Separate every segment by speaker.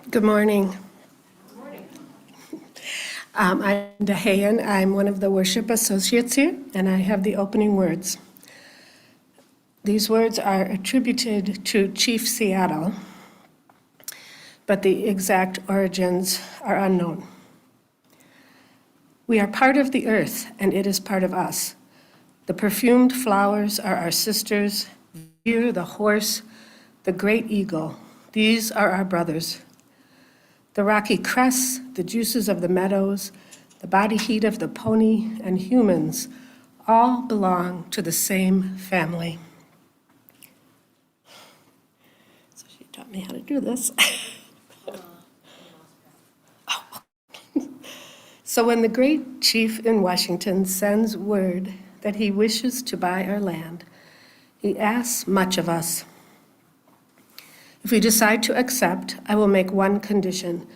Speaker 1: Good morning.
Speaker 2: Good morning.
Speaker 1: I'm Dahayan. I'm one of the worship associates here, and I have the opening words. These words are attributed to Chief Seattle, but the exact origins are unknown. We are part of the earth, and it is part of us. The perfumed flowers are our sisters, the deer, the horse, the great eagle. These are our brothers. The rocky crests, the juices of the meadows, the body heat of the pony, and humans all belong to the same family. So she taught me how to do this. So when the great chief in Washington sends word that he wishes to buy our land, he asks much of us. If we decide to accept, I will make one condition.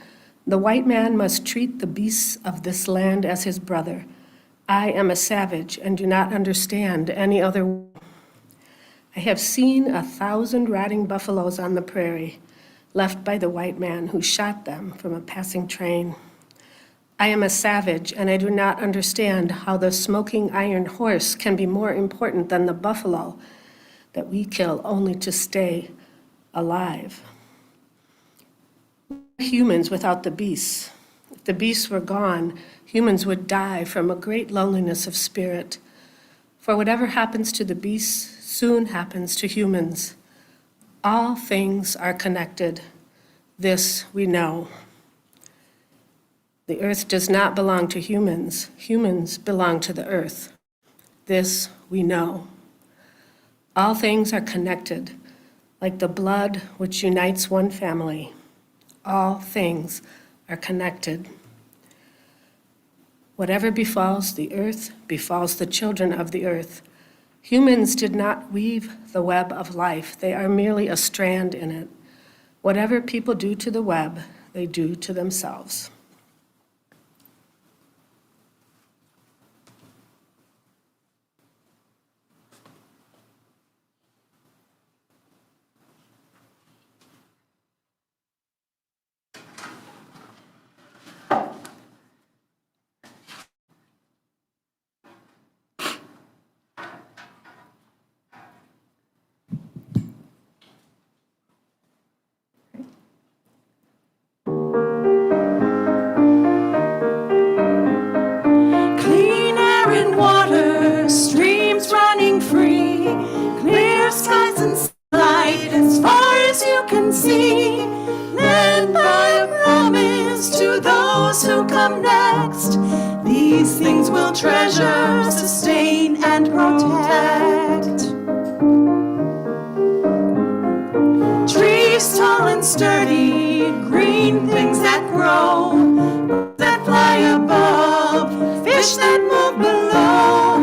Speaker 1: The white man must treat the beasts of this land as his brother. I am a savage and do not understand any other way. I have seen 1,000 rotting buffaloes on the prairie, left by the white man who shot them from a passing train. I am a savage, and I do not understand how the smoking iron horse can be more important than the buffalo that we kill only to stay alive. Humans without the beasts. If the beasts were gone, humans would die from a great loneliness of spirit. For whatever happens to the beasts soon happens to humans. All things are connected. This we know. The earth does not belong to humans. Humans belong to the earth. This we know. All things are connected, like the blood which unites one family. All things are connected. Whatever befalls the earth befalls the children of the earth. Humans did not weave the web of life. They are merely a strand in it. Whatever people do to the web, they do to themselves.
Speaker 3: Clean air and water, streams running free, clear skies and sunlight as far as you can see. Led by a promise to those who come next, these things we'll treasure, sustain, and protect. Trees tall and sturdy, green things that grow, that fly above, fish that move below.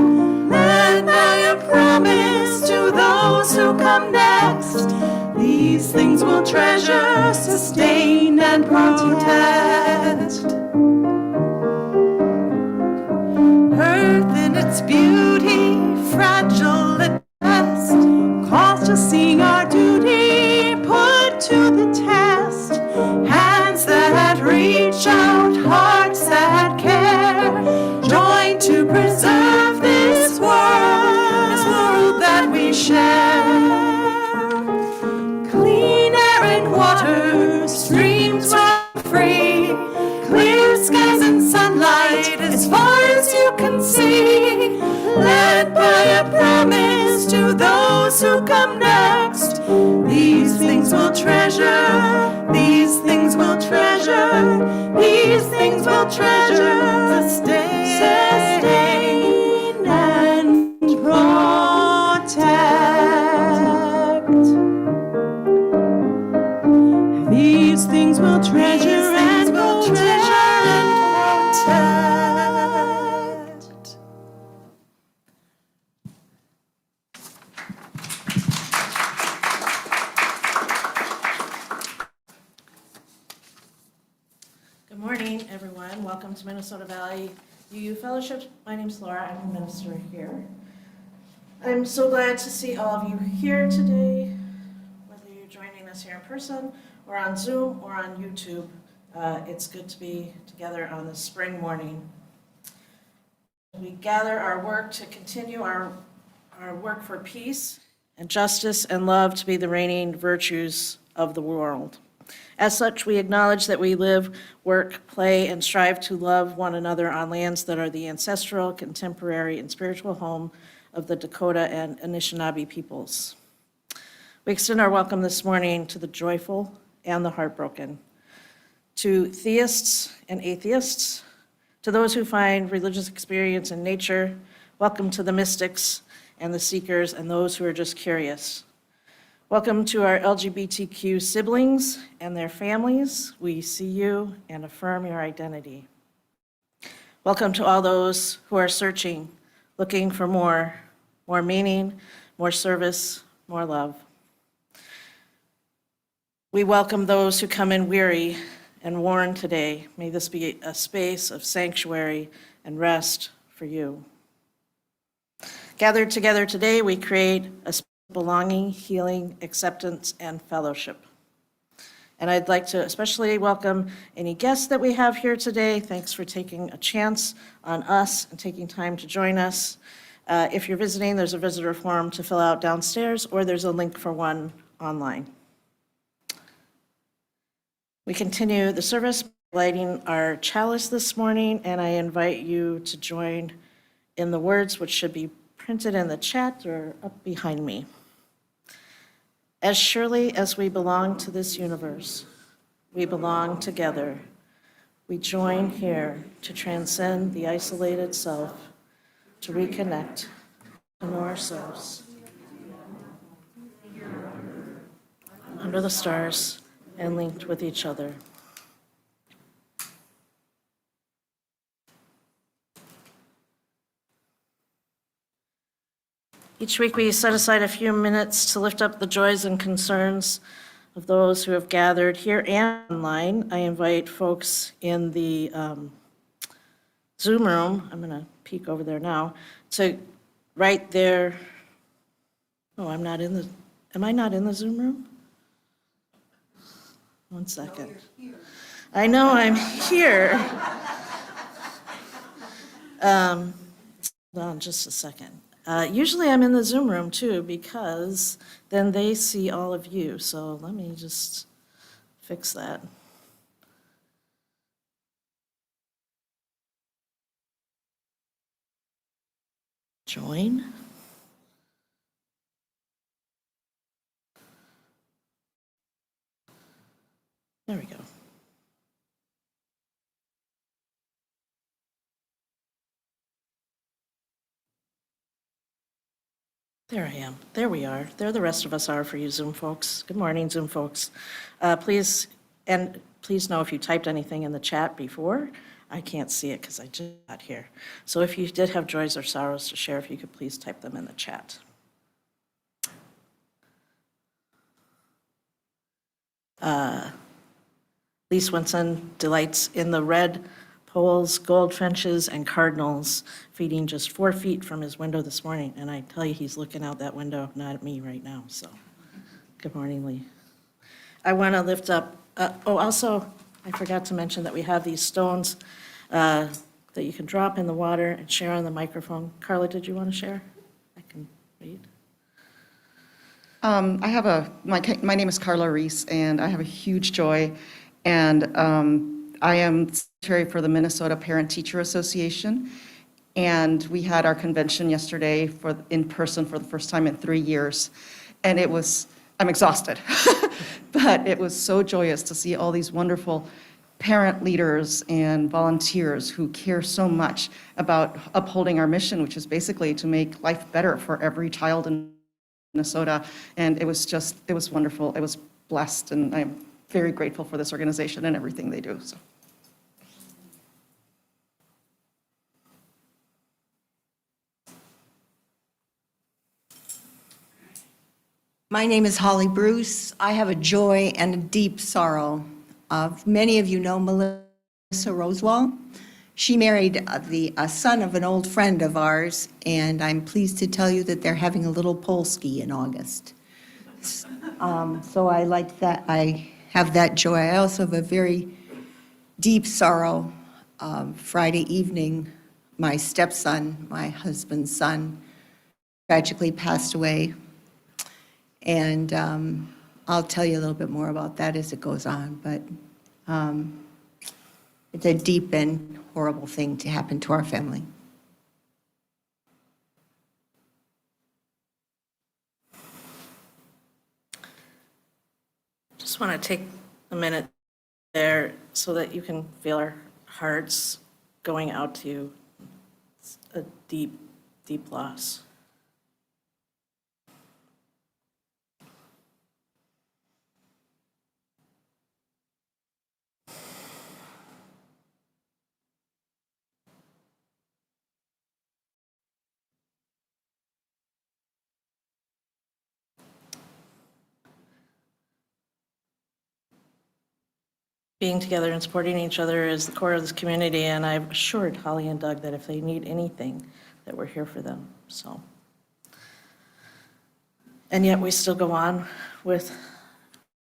Speaker 3: Led by a promise to those who come next, these things we'll treasure, sustain, and protect. Earth in its beauty, fragile at best, calls to seeing our duty put to the test. Hands that reach out, hearts that care, join to preserve this world that we share. Clean air and water, streams run free, clear skies and sunlight as far as you can see. Led by a promise to those who come next, these things we'll treasure, these things we'll treasure, these things we'll treasure, sustain and protect. These things we'll treasure and protect.
Speaker 2: Good morning, everyone. Welcome to Minnesota Valley UU Fellowship. My name's Laura. I'm a minister here. I'm so glad to see all of you here today, whether you're joining us here in person or on Zoom or on YouTube. It's good to be together on this spring morning. We gather our work to continue our work for peace and justice and love to be the reigning virtues of the world. As such, we acknowledge that we live, work, play, and strive to love one another on lands that are the ancestral, contemporary, and spiritual home of the Dakota and Anishinaabe peoples. We extend our welcome this morning to the joyful and the heartbroken, to theists and atheists, to those who find religious experience in nature. Welcome to the mystics and the seekers and those who are just curious. Welcome to our LGBTQ siblings and their families. We see you and affirm your identity. Welcome to all those who are searching, looking for more meaning, more service, more love. We welcome those who come in weary and worn today. May this be a space of sanctuary and rest for you. Gathered together today, we create a space of belonging, healing, acceptance, and fellowship. And I'd like to especially welcome any guests that we have here today. Thanks for taking a chance on us and taking time to join us. If you're visiting, there's a visitor form to fill out downstairs, or there's a link for one online. We continue the service by lighting our chalice this morning, and I invite you to join in the words which should be printed in the chat or up behind me. As surely as we belong to this universe, we belong together. We join here to transcend the isolated self, to reconnect, to know ourselves. Under the stars and linked with each other. Each week we set aside a few minutes to lift up the joys and concerns of those who have gathered here and online. I invite folks in the Zoom room, I'm going to peek over there now, to write their, am I not in the Zoom room? One second. I know I'm here. Hold on just a second. Usually I'm in the Zoom room too, because then they see all of you. So let me just fix that. Join. There we go. There I am. There we are. There the rest of us are for you Zoom folks. Good morning, Zoom folks. Please know if you typed anything in the chat before. I can't see it because I just got here. So if you did have joys or sorrows to share, if you could please type them in the chat. Lee Swinson delights in the red poles, goldfinches, and cardinals, feeding just 4 feet from his window this morning. And I tell you, he's looking out that window, not at me right now. So good morning, Lee. I want to lift up, also, I forgot to mention that we have these stones that you can drop in the water and share on the microphone. Carla, did you want to share? I can read.
Speaker 4: My name is Carla Reese, and I have a huge joy, and I am secretary for the Minnesota Parent-Teacher Association, and we had our convention yesterday in person for the first time in 3 years, and I'm exhausted, but it was so joyous to see all these wonderful parent leaders and volunteers who care so much about upholding our mission, which is basically to make life better for every child in Minnesota. And it was wonderful. It was blessed, and I'm very grateful for this organization and everything they do. So.
Speaker 5: My name is Holly Bruce. I have a joy and a deep sorrow. Many of you know Melissa Rosewall. She married a son of an old friend of ours, and I'm pleased to tell you that they're having a little Polski in August. So I like that, I have that joy. I also have a very deep sorrow. Friday evening, my stepson, my husband's son, tragically passed away. And I'll tell you a little bit more about that as it goes on, but it's a deep and horrible thing to happen to our family.
Speaker 2: Just want to take a minute there so that you can feel our hearts going out to you. It's a deep, deep loss. Being together and supporting each other is the core of this community, and I've assured Holly and Doug that if they need anything, that we're here for them, so. And yet we still go on with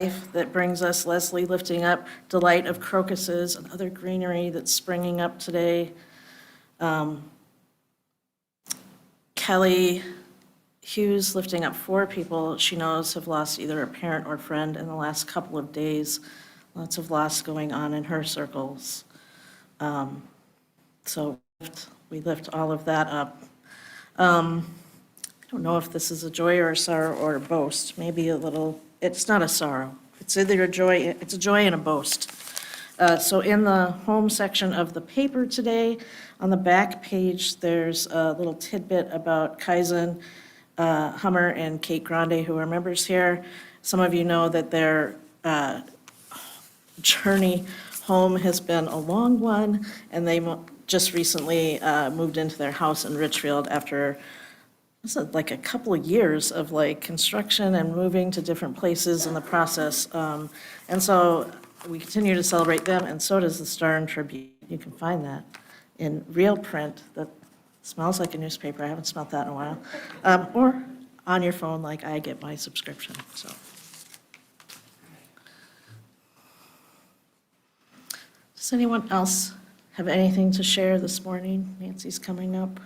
Speaker 2: life that brings us Leslie lifting up delight of crocuses and other greenery that's springing up today. Kelly Hughes lifting up 4 people she knows have lost either a parent or friend in the last couple of days. Lots of loss going on in her circles. So we lift all of that up. I don't know if this is a joy or a sorrow or a boast. Maybe a little, it's not a sorrow. It's either a joy, it's a joy and a boast. So in the home section of the paper today, on the back page, there's a little tidbit about Kaizen, Hummer, and Kate Grande, who are members here. Some of you know that their journey home has been a long one, and they just recently moved into their house in Richfield after like a couple of years of like construction and moving to different places in the process. And so we continue to celebrate them, and so does the Star and Tribune. You can find that in real print that smells like a newspaper. I haven't smelled that in a while. Or on your phone like I get my subscription, so. Does anyone else have anything to share this morning? Nancy's coming up.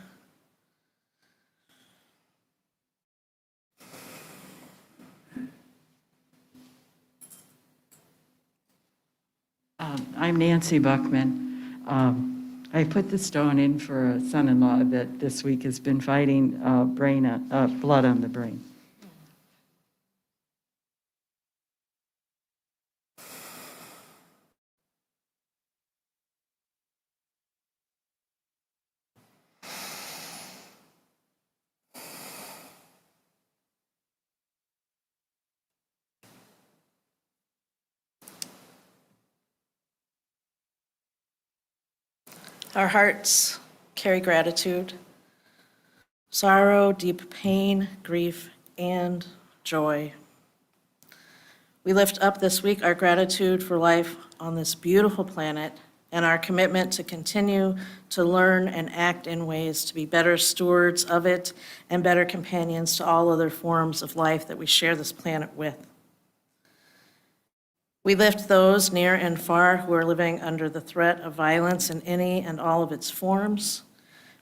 Speaker 6: I'm Nancy Buckman. I put the stone in for a son-in-law that this week has been fighting blood on the brain.
Speaker 2: Our hearts carry gratitude, sorrow, deep pain, grief, and joy. We lift up this week our gratitude for life on this beautiful planet and our commitment to continue to learn and act in ways to be better stewards of it and better companions to all other forms of life that we share this planet with. We lift those near and far who are living under the threat of violence in any and all of its forms.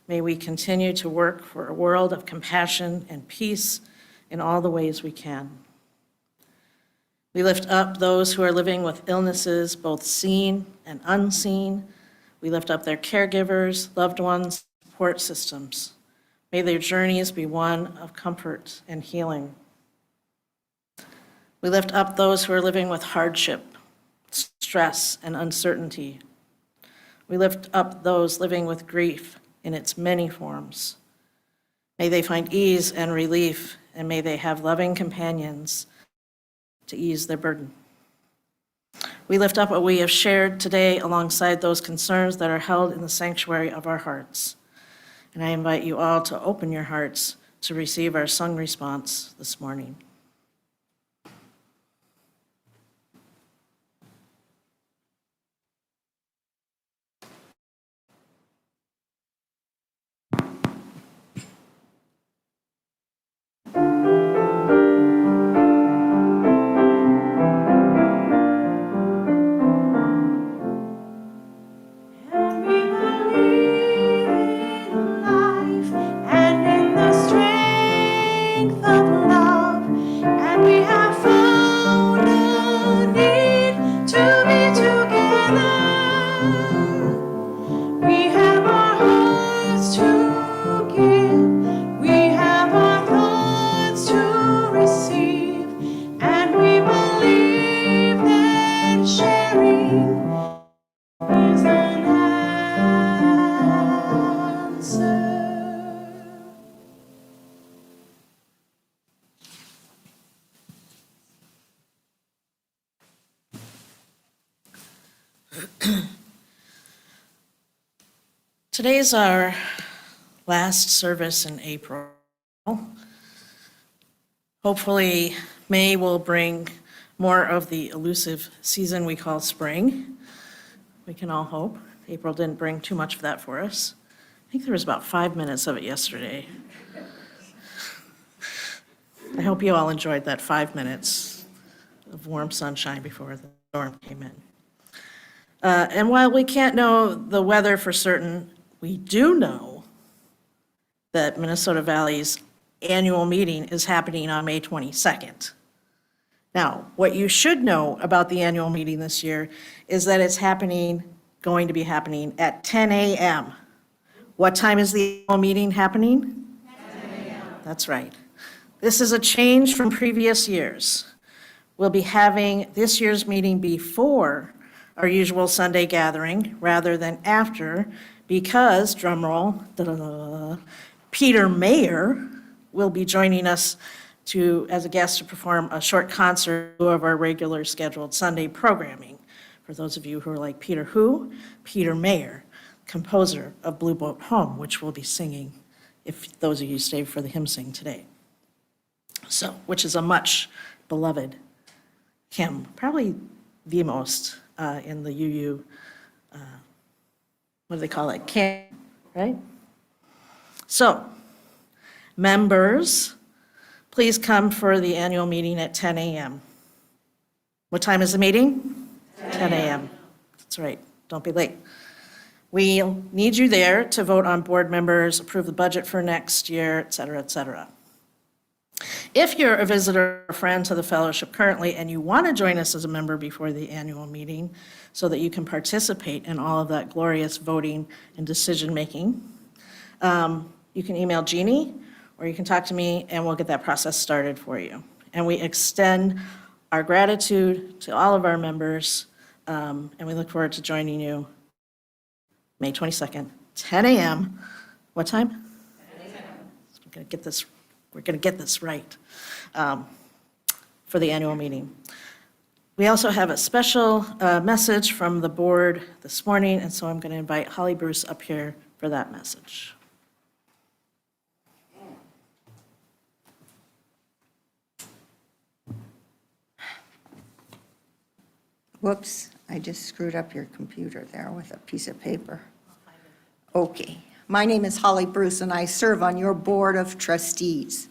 Speaker 2: May we continue to work for a world of compassion and peace in all the ways we can. We lift up those who are living with illnesses, both seen and unseen. We lift up their caregivers, loved ones, support systems. May their journeys be one of comfort and healing. We lift up those who are living with hardship, stress, and uncertainty. We lift up those living with grief in its many forms. May they find ease and relief, and may they have loving companions to ease their burden. We lift up what we have shared today alongside those concerns that are held in the sanctuary of our hearts. And I invite you all to open your hearts to receive our sung response this morning. Today's our last service in April. Hopefully, May will bring more of the elusive season we call spring. We can all hope. April didn't bring too much of that for us. I think there was about 5 minutes of it yesterday. I hope you all enjoyed that 5 minutes of warm sunshine before the storm came in. And while we can't know the weather for certain, we do know that Minnesota Valley's annual meeting is happening on May 22nd. Now, what you should know about the annual meeting this year is that it's going to be happening at 10 a.m. What time is the annual meeting happening? 10 a.m. That's right. This is a change from previous years. We'll be having this year's meeting before our usual Sunday gathering rather than after, because, drumroll, Peter Mayer will be joining us as a guest to perform a short concert of our regular scheduled Sunday programming. For those of you who are like Peter who? Peter Mayer, composer of Blue Boat Home, which we'll be singing if those of you stay for the hymn sing today. So, which is a much beloved hymn, probably the most in the UU, what do they call it, canon, right? So, members, please come for the annual meeting at 10 a.m. What time is the meeting? 10 a.m. That's right, don't be late. We'll need you there to vote on board members, approve the budget for next year, et cetera, et cetera. If you're a visitor or friend to the fellowship currently and you want to join us as a member before the annual meeting so that you can participate in all of that glorious voting and decision-making, you can email Jeannie or you can talk to me and we'll get that process started for you. And we extend our gratitude to all of our members, and we look forward to joining you May 22nd, 10 a.m. What time? 10 a.m. We're going to get this right for the annual meeting. We also have a special message from the board this morning, and so I'm going to invite Holly Bruce up here for that message.
Speaker 5: Whoops, I just screwed up your computer there with a piece of paper. Okay, my name is Holly Bruce and I serve on your board of trustees.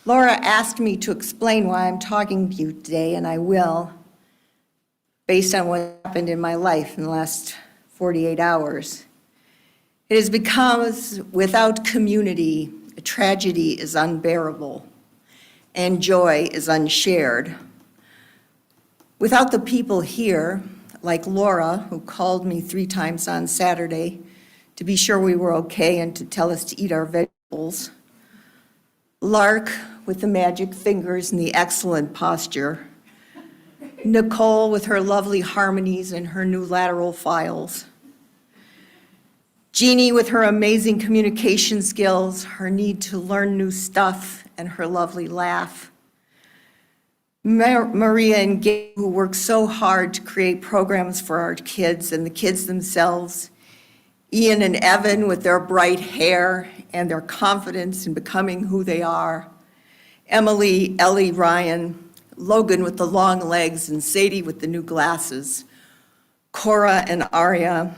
Speaker 5: Laura asked me to explain why I'm talking to you today, and I will, based on what happened in my life in the last 48 hours. It is because without community, tragedy is unbearable and joy is unshared. Without the people here, like Laura, who called me 3 times on Saturday to be sure we were okay and to tell us to eat our vegetables, Lark with the magic fingers and the excellent posture, Nicole with her lovely harmonies and her new lateral files, Jeannie with her amazing communication skills, her need to learn new stuff, and her lovely laugh, Maria and Gabe, who work so hard to create programs for our kids and the kids themselves, Ian and Evan with their bright hair and their confidence in becoming who they are, Emily, Ellie, Ryan, Logan with the long legs, and Sadie with the new glasses, Cora and Aria,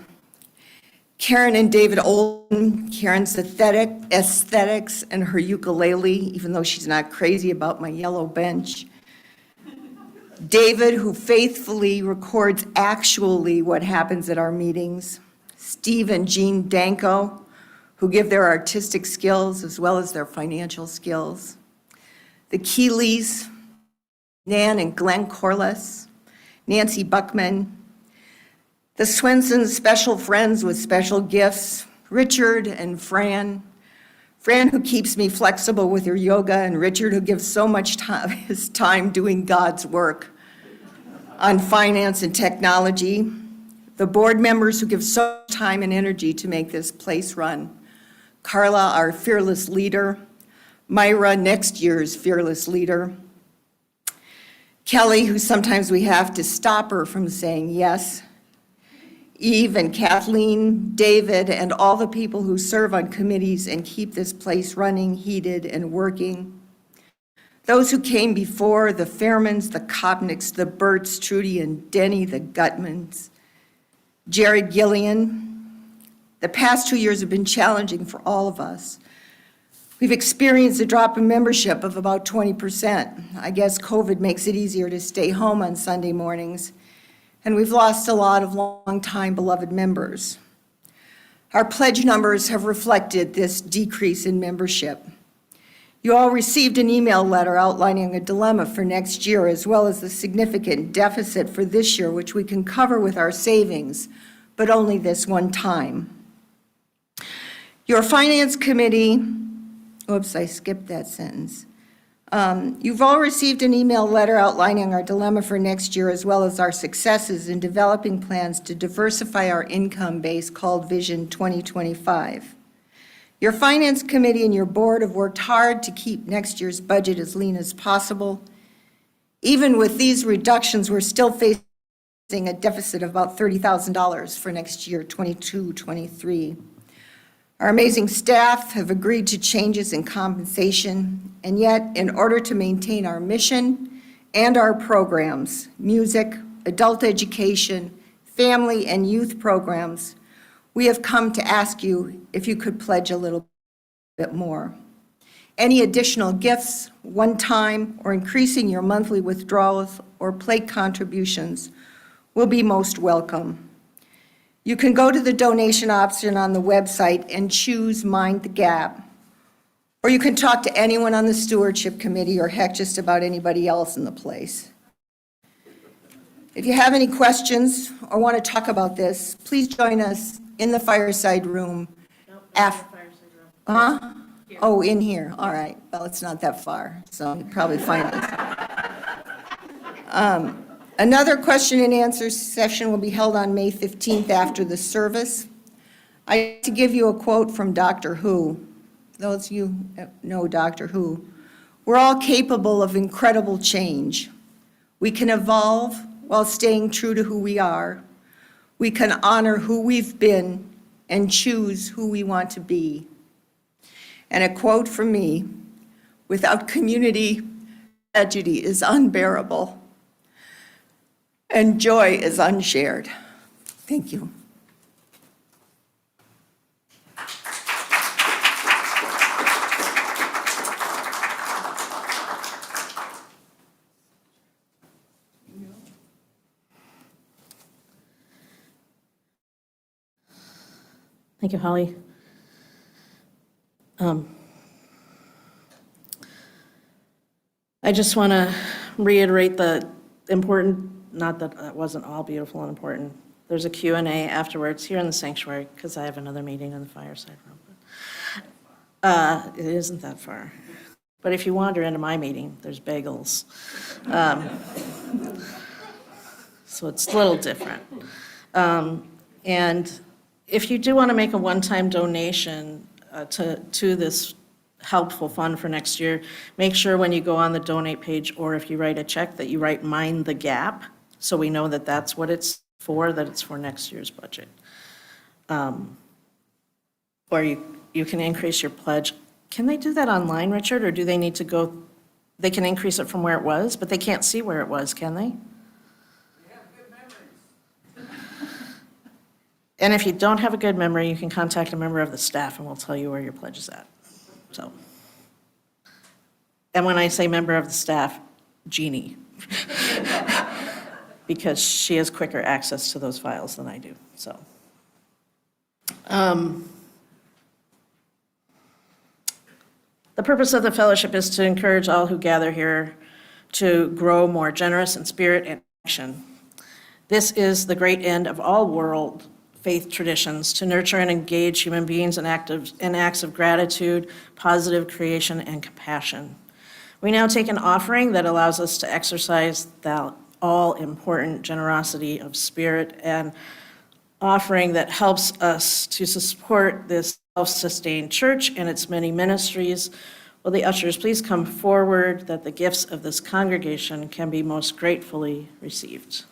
Speaker 5: Karen and David Olden, Karen's aesthetics and her ukulele, even though she's not crazy about my yellow bench, David, who faithfully records actually what happens at our meetings, Steve and Jean Danko, who give their artistic skills as well as their financial skills, the Keeleys, Nan and Glenn Corliss, Nancy Buckman, the Swensons, special friends with special gifts, Richard and Fran who keeps me flexible with her yoga, and Richard who gives so much time, his time doing God's work on finance and technology, the board members who give so much time and energy to make this place run, Carla, our fearless leader, Myra, next year's fearless leader, Kelly, who sometimes we have to stop her from saying yes, Eve and Kathleen, David, and all the people who serve on committees and keep this place running, heated, and working. Those who came before, the Fairmans, the Kopniks, the Burts, Trudy and Denny, the Gutmans, Jared Gillian. The past 2 years have been challenging for all of us. We've experienced a drop in membership of about 20%. I guess COVID makes it easier to stay home on Sunday mornings, and we've lost a lot of longtime beloved members. Our pledge numbers have reflected this decrease in membership. You all received an email letter outlining a dilemma for next year, as well as the significant deficit for this year, which we can cover with our savings, but only this one time. Your Finance Committee, oops, I skipped that sentence. You've all received an email letter outlining our dilemma for next year, as well as our successes in developing plans to diversify our income base called Vision 2025. Your Finance Committee and your board have worked hard to keep next year's budget as lean as possible. Even with these reductions, we're still facing a deficit of about $30,000 for next year, 22-23. Our amazing staff have agreed to changes in compensation, and yet, in order to maintain our mission and our programs, music, adult education, family and youth programs, we have come to ask you if you could pledge a little bit more. Any additional gifts, one-time, or increasing your monthly withdrawals or plate contributions will be most welcome. You can go to the donation option on the website and choose Mind the Gap. Or you can talk to anyone on the stewardship committee, or heck, just about anybody else in the place. If you have any questions or want to talk about this, please join us in the fireside room. Huh? Oh, in here, all right. Well, it's not that far, so you'll probably find us. Another question and answer session will be held on May 15th after the service. I'd like to give you a quote from Doctor Who. Those of you that know Doctor Who, we're all capable of incredible change. We can evolve while staying true to who we are. We can honor who we've been and choose who we want to be. And a quote from me, without community, tragedy is unbearable, and joy is unshared. Thank you.
Speaker 2: Thank you, Holly. I just want to reiterate the important, not that it wasn't all beautiful and important. There's a Q&A afterwards here in the sanctuary, because I have another meeting in the fireside room. It isn't that far. But if you wander into my meeting, there's bagels. So it's a little different. And if you do want to make a one-time donation to this helpful fund for next year, make sure when you go on the donate page, or if you write a check, that you write Mind the Gap, so we know that that's what it's for, that it's for next year's budget. Or you can increase your pledge. Can they do that online, Richard, or do they need to go, they can increase it from where it was, but they can't see where it was, can they? And if you don't have a good memory, you can contact a member of the staff and we'll tell you where your pledge is at. So, and when I say member of the staff, Jeannie, because she has quicker access to those files than I do, so. The purpose of the fellowship is to encourage all who gather here to grow more generous in spirit and action. This is the great end of all world faith traditions, to nurture and engage human beings in acts of gratitude, positive creation, and compassion. We now take an offering that allows us to exercise that all-important generosity of spirit, and offering that helps us to support this self-sustained church and its many ministries. Will the ushers please come forward that the gifts of this congregation can be most gratefully received.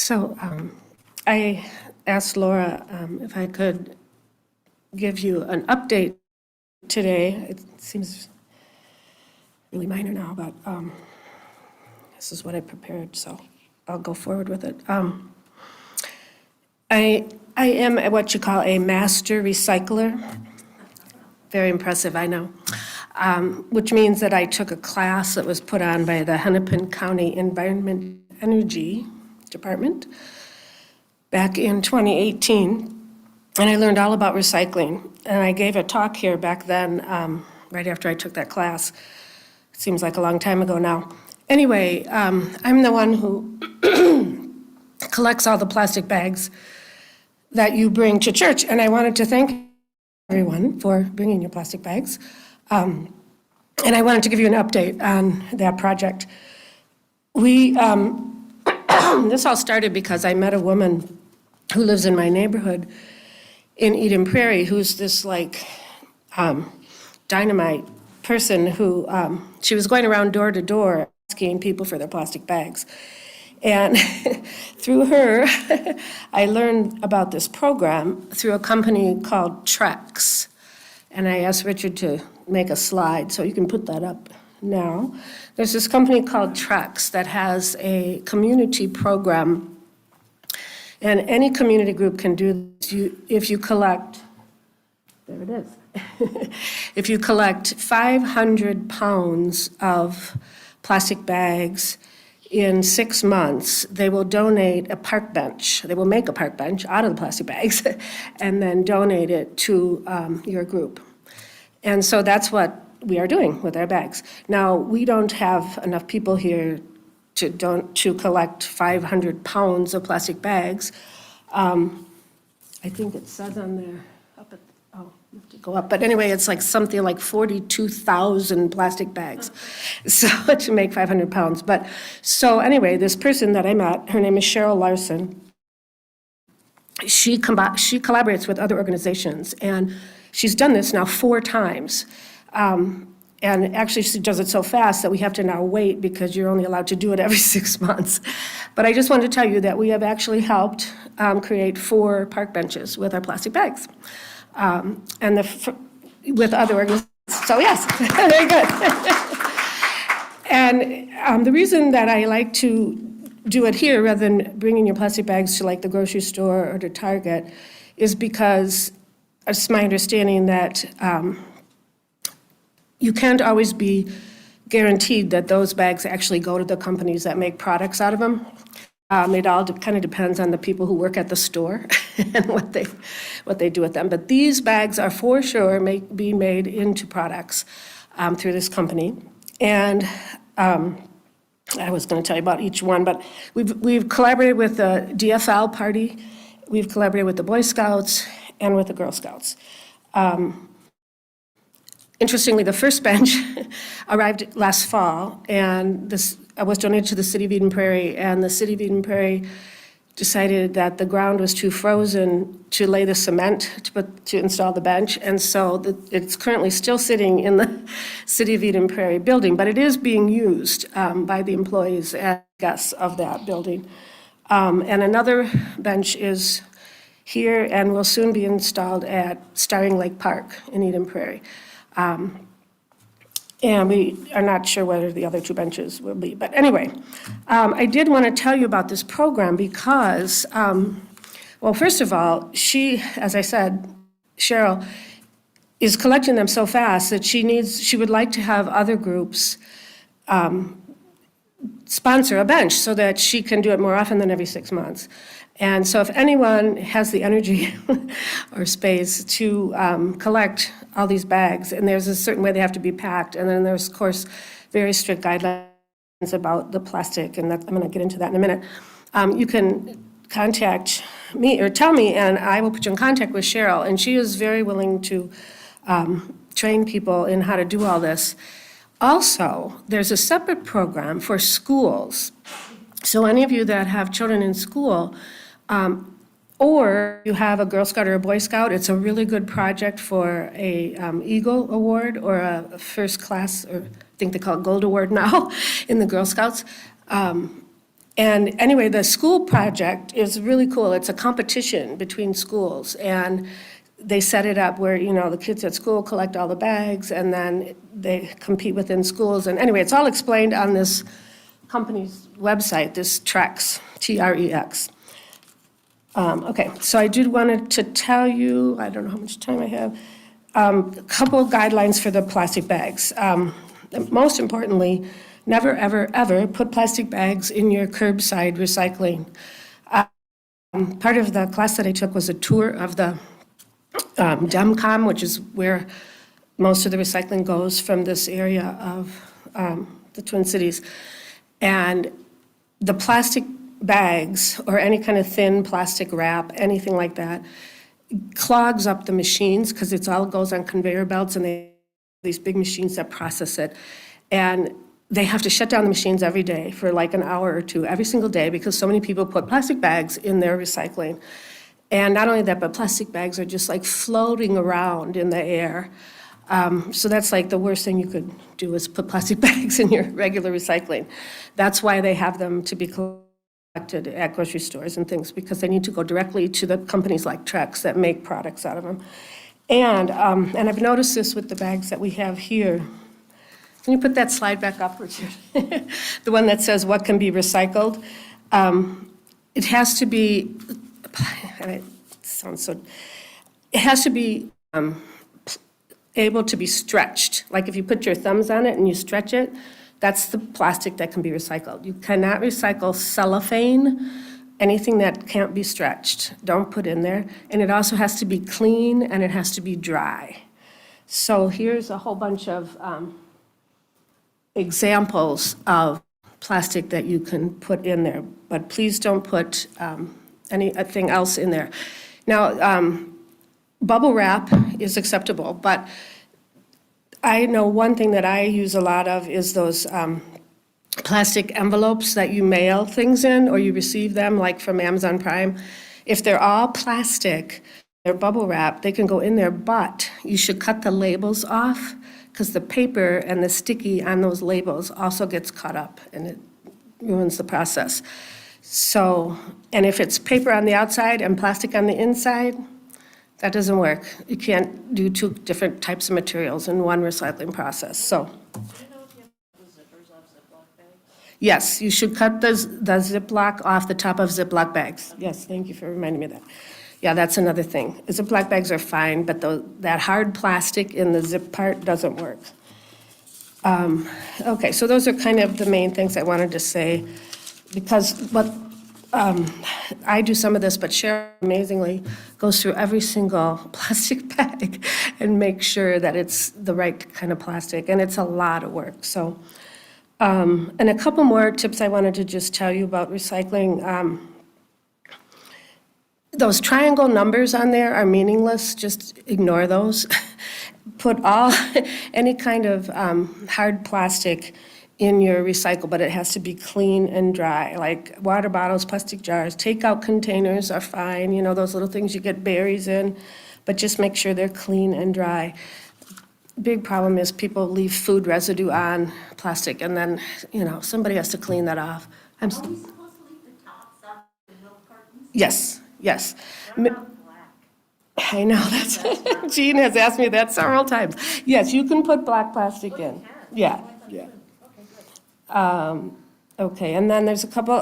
Speaker 1: So I asked Laura if I could give you an update today. It seems really minor now, but this is what I prepared, so I'll go forward with it. I am what you call a master recycler. Very impressive, I know. Which means that I took a class that was put on by the Hennepin County Environment Energy Department back in 2018, and I learned all about recycling. And I gave a talk here back then, right after I took that class. It seems like a long time ago now. Anyway, I'm the one who collects all the plastic bags that you bring to church, and I wanted to thank everyone for bringing your plastic bags. And I wanted to give you an update on that project. This all started because I met a woman who lives in my neighborhood in Eden Prairie, who's this like dynamite person who, she was going around door to door asking people for their plastic bags. And through her, I learned about this program through a company called Trex. And I asked Richard to make a slide, so you can put that up now. There's this company called Trex that has a community program, and any community group can do this. If you collect, there it is. If you collect 500 pounds of plastic bags in 6 months, they will donate a park bench. They will make a park bench out of the plastic bags and then donate it to your group. And so that's what we are doing with our bags. Now, we don't have enough people here to collect 500 pounds of plastic bags. I think it says on there, you have to go up, but anyway, it's like something like 42,000 plastic bags, so to make 500 pounds. But, so anyway, this person that I met, her name is Cheryl Larson, she collaborates with other organizations, and she's done this now 4 times. And actually, she does it so fast that we have to now wait because you're only allowed to do it every 6 months. But I just wanted to tell you that we have actually helped create 4 park benches with our plastic bags. And with other organizations. So yes, very good. And the reason that I like to do it here rather than bringing your plastic bags to like the grocery store or to Target is because it's my understanding that you can't always be guaranteed that those bags actually go to the companies that make products out of them. It all kind of depends on the people who work at the store and what they do with them. But these bags are for sure be made into products through this company. And I was going to tell you about each one, but we've collaborated with the DFL party, we've collaborated with the Boy Scouts, and with the Girl Scouts. Interestingly, the first bench arrived last fall, and this was donated to the City of Eden Prairie, and the City of Eden Prairie decided that the ground was too frozen to lay the cement to install the bench, and so it's currently still sitting in the City of Eden Prairie building, but it is being used by the employees and guests of that building. And another bench is here and will soon be installed at Starring Lake Park in Eden Prairie. And we are not sure whether the other 2 benches will be. But anyway, I did want to tell you about this program because, well, first of all, she, as I said, Cheryl, is collecting them so fast that she would like to have other groups sponsor a bench so that she can do it more often than every 6 months. And so if anyone has the energy or space to collect all these bags, and there's a certain way they have to be packed, and then there's, of course, very strict guidelines about the plastic, and I'm going to get into that in a minute. You can contact me or tell me, and I will put you in contact with Cheryl, and she is very willing to train people in how to do all this. Also, there's a separate program for schools. So any of you that have children in school, or you have a Girl Scout or a Boy Scout, it's a really good project for a Eagle Award or a first class, or I think they call it Gold Award now, in the Girl Scouts. And anyway, the school project is really cool. It's a competition between schools, and they set it up where, the kids at school collect all the bags, and then they compete within schools. And anyway, it's all explained on this company's website, this Trex, T-R-E-X. Okay, so I did wanted to tell you, I don't know how much time I have, a couple of guidelines for the plastic bags. Most importantly, never, ever, ever put plastic bags in your curbside recycling. Part of the class that I took was a tour of the DEMCOM, which is where most of the recycling goes from this area of the Twin Cities. And the plastic bags, or any kind of thin plastic wrap, anything like that, clogs up the machines because it all goes on conveyor belts, and they have these big machines that process it. And they have to shut down the machines every day for like an hour or two, every single day, because so many people put plastic bags in their recycling. And not only that, but plastic bags are just like floating around in the air. So that's like the worst thing you could do, is put plastic bags in your regular recycling. That's why they have them to be collected at grocery stores and things, because they need to go directly to the companies like Trex that make products out of them. And I've noticed this with the bags that we have here. Can you put that slide back up, Richard? The one that says what can be recycled. It has to be, and it sounds so, it has to be able to be stretched. Like if you put your thumbs on it and you stretch it, that's the plastic that can be recycled. You cannot recycle cellophane, anything that can't be stretched. Don't put in there. And it also has to be clean, and it has to be dry. So here's a whole bunch of examples of plastic that you can put in there, but please don't put anything else in there. Now, bubble wrap is acceptable, but I know one thing that I use a lot of is those plastic envelopes that you mail things in, or you receive them, like from Amazon Prime. If they're all plastic, they're bubble wrap, they can go in there, but you should cut the labels off, because the paper and the sticky on those labels also gets cut up, and it ruins the process. So, and if it's paper on the outside and plastic on the inside, that doesn't work. You can't do two different types of materials in one recycling process, so. Yes, you should cut the Ziploc off the top of Ziploc bags. Yes, thank you for reminding me of that. Yeah, that's another thing. Ziploc bags are fine, but that hard plastic in the zip part doesn't work. Okay, so those are kind of the main things I wanted to say, because I do some of this, but Cheryl amazingly goes through every single plastic bag and makes sure that it's the right kind of plastic, and it's a lot of work. So, and a couple more tips I wanted to just tell you about recycling. Those triangle numbers on there are meaningless, just ignore those. Put any kind of hard plastic in your recycle, but it has to be clean and dry, like water bottles, plastic jars. Takeout containers are fine, those little things you get berries in, but just make sure they're clean and dry. Big problem is people leave food residue on plastic, and then, somebody has to clean that off.
Speaker 7: Are we supposed to leave the tops up the milk cartons?
Speaker 1: Yes.
Speaker 7: What about black?
Speaker 1: I know, Jean has asked me that several times. Yes, you can put black plastic in. Yeah. Okay, and then there's a couple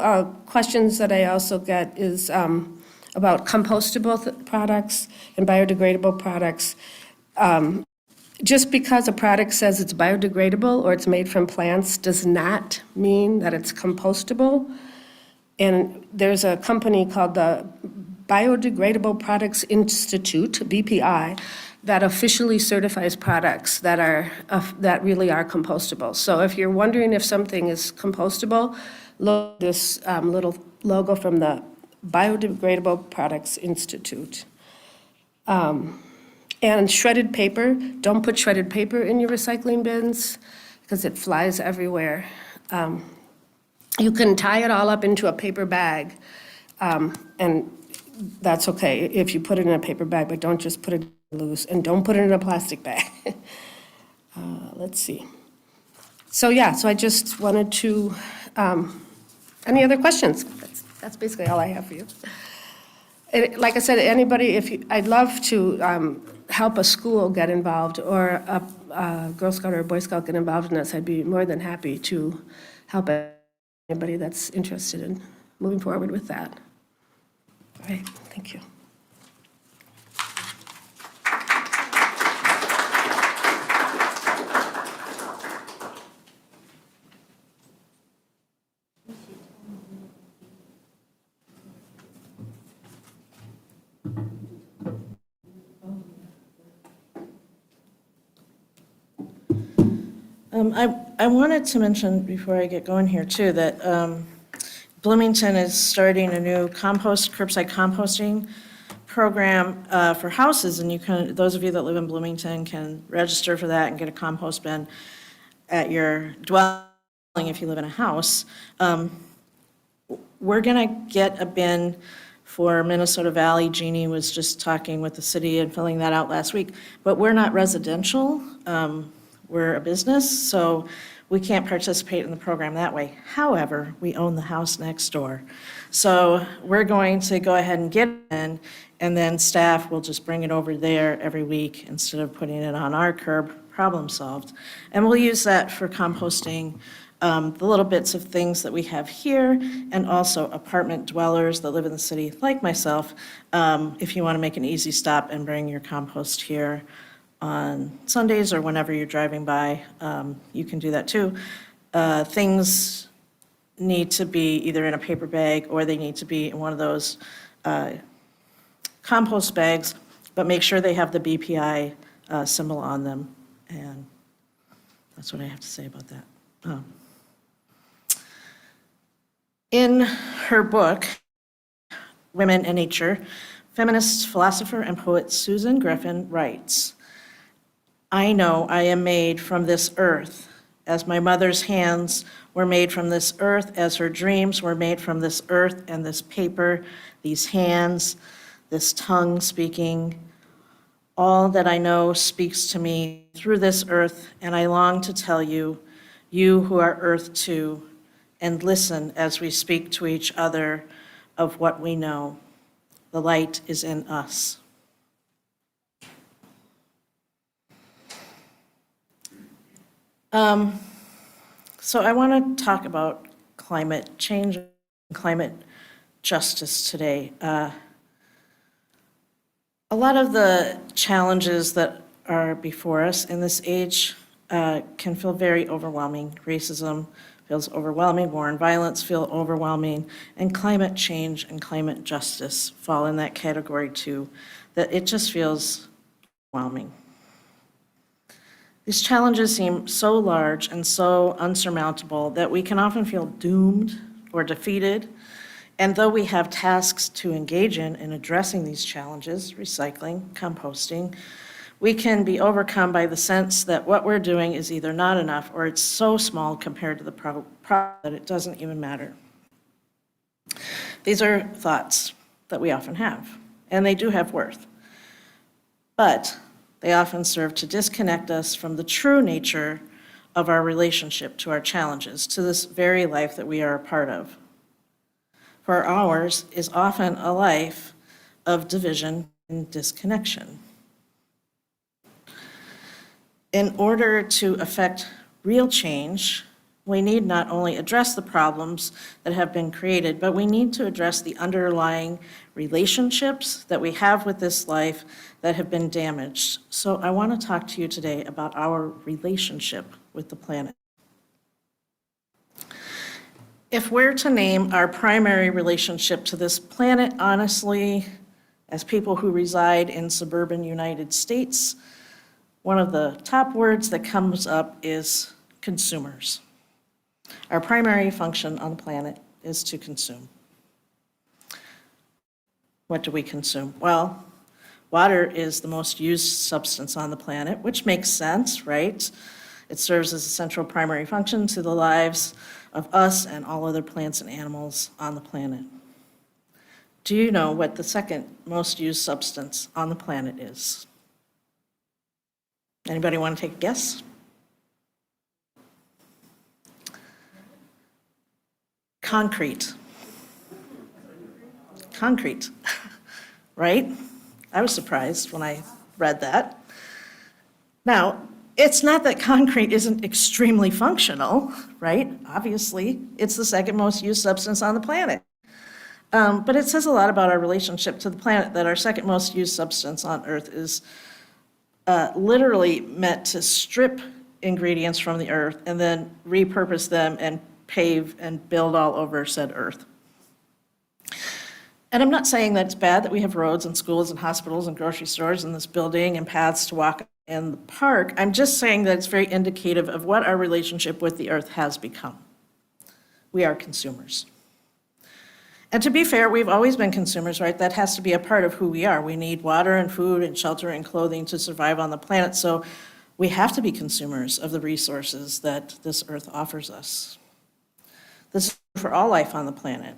Speaker 1: questions that I also get is about compostable products and biodegradable products. Just because a product says it's biodegradable or it's made from plants does not mean that it's compostable. And there's a company called the Biodegradable Products Institute, BPI, that officially certifies products that really are compostable. So if you're wondering if something is compostable, look at this little logo from the Biodegradable Products Institute. And shredded paper, don't put shredded paper in your recycling bins because it flies everywhere. You can tie it all up into a paper bag, and that's okay if you put it in a paper bag, but don't just put it loose, and don't put it in a plastic bag. Let's see. So I just wanted to Any other questions? That's basically all I have for you. Like I said, anybody, I'd love to help a school get involved or a Girl Scout or a Boy Scout get involved in this. I'd be more than happy to help anybody that's interested in moving forward with that. All right, thank you.
Speaker 2: I wanted to mention before I get going here too, that Bloomington is starting a new curbside composting program for houses, and you can, those of you that live in Bloomington can register for that and get a compost bin at your dwelling if you live in a house. We're gonna get a bin for Minnesota Valley. Jeannie was just talking with the city and filling that out last week, but we're not residential. We're a business, so we can't participate in the program that way. However, we own the house next door. So we're going to go ahead and get it in, and then staff will just bring it over there every week instead of putting it on our curb, problem solved. And we'll use that for composting the little bits of things that we have here, and also apartment dwellers that live in the city, like myself, if you want to make an easy stop and bring your compost here on Sundays or whenever you're driving by, you can do that too. Things need to be either in a paper bag or they need to be in one of those compost bags, but make sure they have the BPI symbol on them. And that's what I have to say about that. In her book, Women and Nature, feminist philosopher and poet Susan Griffin writes, "I know I am made from this earth, as my mother's hands were made from this earth, as her dreams were made from this earth and this paper, these hands, this tongue speaking. All that I know speaks to me through this earth, and I long to tell you, you who are earth too, and listen as we speak to each other of what we know. The light is in us." So I want to talk about climate change and climate justice today. A lot of the challenges that are before us in this age can feel very overwhelming. Racism feels overwhelming, war and violence feel overwhelming, and climate change and climate justice fall in that category too, that it just feels overwhelming. These challenges seem so large and so unsurmountable that we can often feel doomed or defeated. And though we have tasks to engage in addressing these challenges, recycling, composting, we can be overcome by the sense that what we're doing is either not enough or it's so small compared to the problem that it doesn't even matter. These are thoughts that we often have, and they do have worth. But they often serve to disconnect us from the true nature of our relationship to our challenges, to this very life that we are a part of. For ours is often a life of division and disconnection. In order to affect real change, we need not only address the problems that have been created, but we need to address the underlying relationships that we have with this life that have been damaged. So I want to talk to you today about our relationship with the planet. If we're to name our primary relationship to this planet, honestly, as people who reside in suburban United States, one of the top words that comes up is consumers. Our primary function on the planet is to consume. What do we consume? Well, water is the most used substance on the planet, which makes sense, right? It serves as a central primary function to the lives of us and all other plants and animals on the planet. Do you know what the second most used substance on the planet is? Anybody want to take a guess? Concrete. Concrete, right? I was surprised when I read that. Now, it's not that concrete isn't extremely functional, right? Obviously, it's the second most used substance on the planet. But it says a lot about our relationship to the planet that our second most used substance on Earth is literally meant to strip ingredients from the Earth and then repurpose them and pave and build all over said Earth. And I'm not saying that it's bad that we have roads and schools and hospitals and grocery stores and this building and paths to walk in the park. I'm just saying that it's very indicative of what our relationship with the Earth has become. We are consumers. And to be fair, we've always been consumers, right? That has to be a part of who we are. We need water and food and shelter and clothing to survive on the planet, so we have to be consumers of the resources that this Earth offers us. This is for all life on the planet.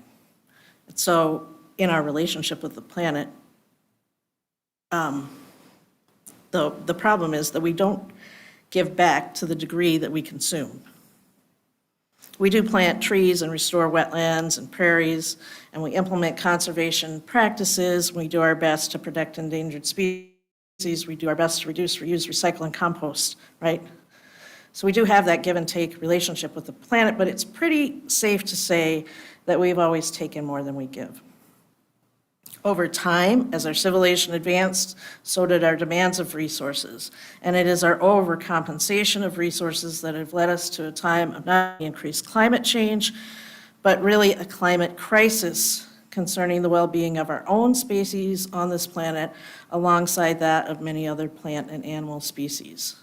Speaker 2: So in our relationship with the planet, the problem is that we don't give back to the degree that we consume. We do plant trees and restore wetlands and prairies, and we implement conservation practices. We do our best to protect endangered species. We do our best to reduce, reuse, recycle, and compost, right? So we do have that give and take relationship with the planet, but it's pretty safe to say that we've always taken more than we give. Over time, as our civilization advanced, so did our demands of resources. And it is our overcompensation of resources that have led us to a time of not only increased climate change, but really a climate crisis concerning the well-being of our own species on this planet, alongside that of many other plant and animal species.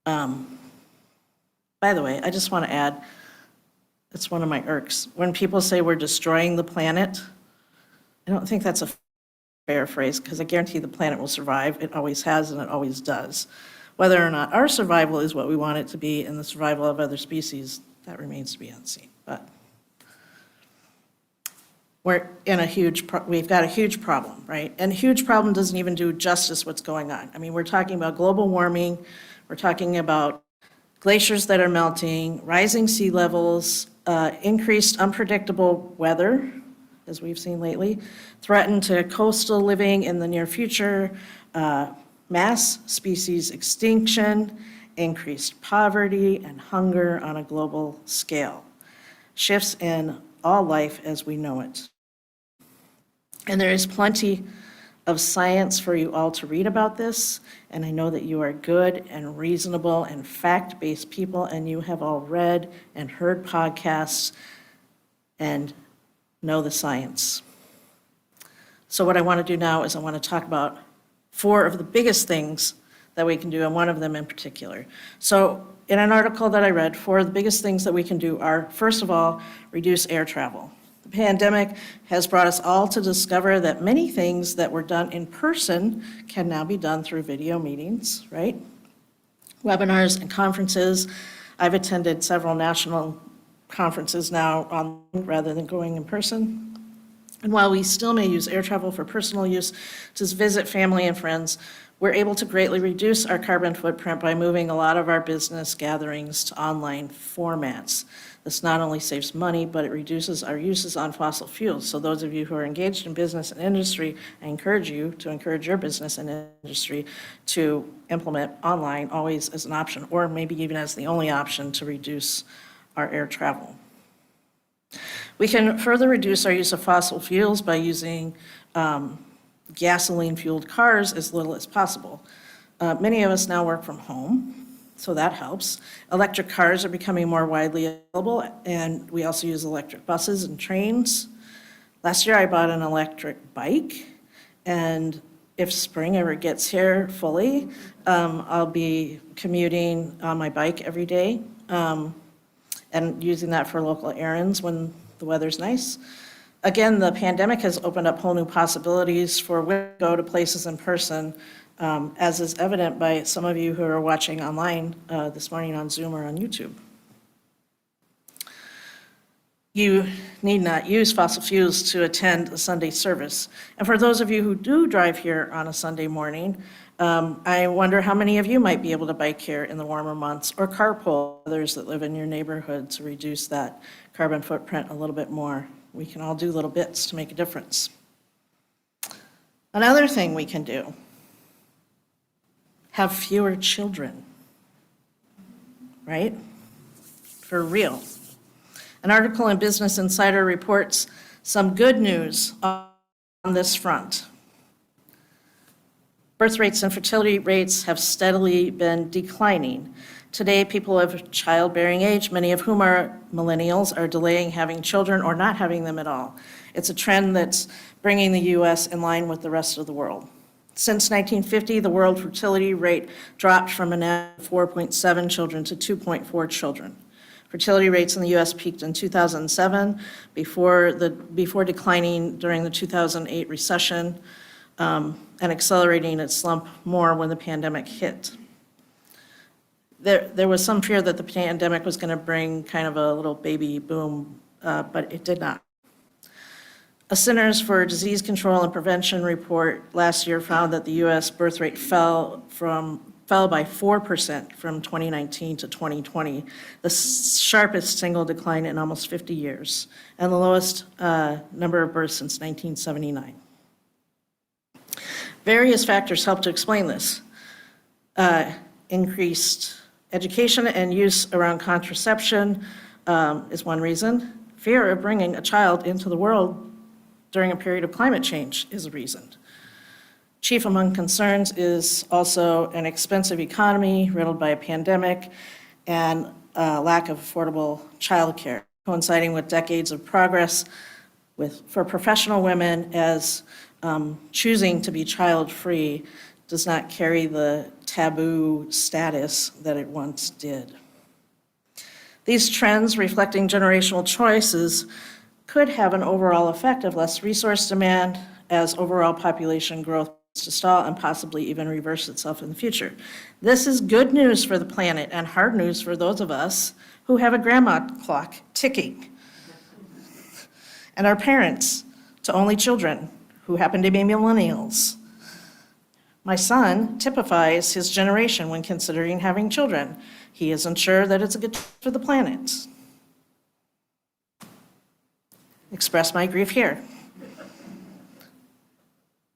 Speaker 2: By the way, I just want to add, it's one of my irks. When people say we're destroying the planet, I don't think that's a fair phrase, because I guarantee the planet will survive. It always has and it always does. Whether or not our survival is what we want it to be and the survival of other species, that remains to be unseen. But we're in we've got a huge problem, right? And a huge problem doesn't even do justice what's going on. I mean, we're talking about global warming, we're talking about glaciers that are melting, rising sea levels, increased unpredictable weather, as we've seen lately, threaten to coastal living in the near future, mass species extinction, increased poverty and hunger on a global scale, shifts in all life as we know it. And there is plenty of science for you all to read about this, and I know that you are good and reasonable and fact-based people, and you have all read and heard podcasts and know the science. So what I want to do now is I want to talk about 4 of the biggest things that we can do, and one of them in particular. So in an article that I read, 4 of the biggest things that we can do are, first of all, reduce air travel. The pandemic has brought us all to discover that many things that were done in person can now be done through video meetings, right? Webinars and conferences. I've attended several national conferences now online rather than going in person. And while we still may use air travel for personal use to visit family and friends, we're able to greatly reduce our carbon footprint by moving a lot of our business gatherings to online formats. This not only saves money, but it reduces our uses on fossil fuels. So those of you who are engaged in business and industry, I encourage you to encourage your business and industry to implement online always as an option, or maybe even as the only option to reduce our air travel. We can further reduce our use of fossil fuels by using gasoline-fueled cars as little as possible. Many of us now work from home, so that helps. Electric cars are becoming more widely available, and we also use electric buses and trains. Last year I bought an electric bike, and if spring ever gets here fully, I'll be commuting on my bike every day and using that for local errands when the weather's nice. Again, the pandemic has opened up whole new possibilities for women to go to places in person, as is evident by some of you who are watching online this morning on Zoom or on YouTube. You need not use fossil fuels to attend a Sunday service. And for those of you who do drive here on a Sunday morning, I wonder how many of you might be able to bike here in the warmer months or carpool others that live in your neighborhood to reduce that carbon footprint a little bit more. We can all do little bits to make a difference. Another thing we can do, have fewer children, right? For real. An article in Business Insider reports some good news on this front. Birth rates and fertility rates have steadily been declining. Today, people of childbearing age, many of whom are millennials, are delaying having children or not having them at all. It's a trend that's bringing the U.S. in line with the rest of the world. Since 1950, the world fertility rate dropped from an average of 4.7 children to 2.4 children. Fertility rates in the U.S. peaked in 2007 before declining during the 2008 recession and accelerating its slump more when the pandemic hit. There was some fear that the pandemic was going to bring kind of a little baby boom, but it did not. A Centers for Disease Control and Prevention report last year found that the U.S. birth rate fell by 4% from 2019 to 2020, the sharpest single decline in almost 50 years, and the lowest number of births since 1979. Various factors help to explain this. Increased education and use around contraception is one reason. Fear of bringing a child into the world during a period of climate change is a reason. Chief among concerns is also an expensive economy riddled by a pandemic and lack of affordable childcare, coinciding with decades of progress for professional women as choosing to be child-free does not carry the taboo status that it once did. These trends reflecting generational choices could have an overall effect of less resource demand as overall population growth to stall and possibly even reverse itself in the future. This is good news for the planet and hard news for those of us who have a grandma clock ticking and are parents to only children who happen to be millennials. My son typifies his generation when considering having children. He isn't sure that it's a good for the planet. Express my grief here.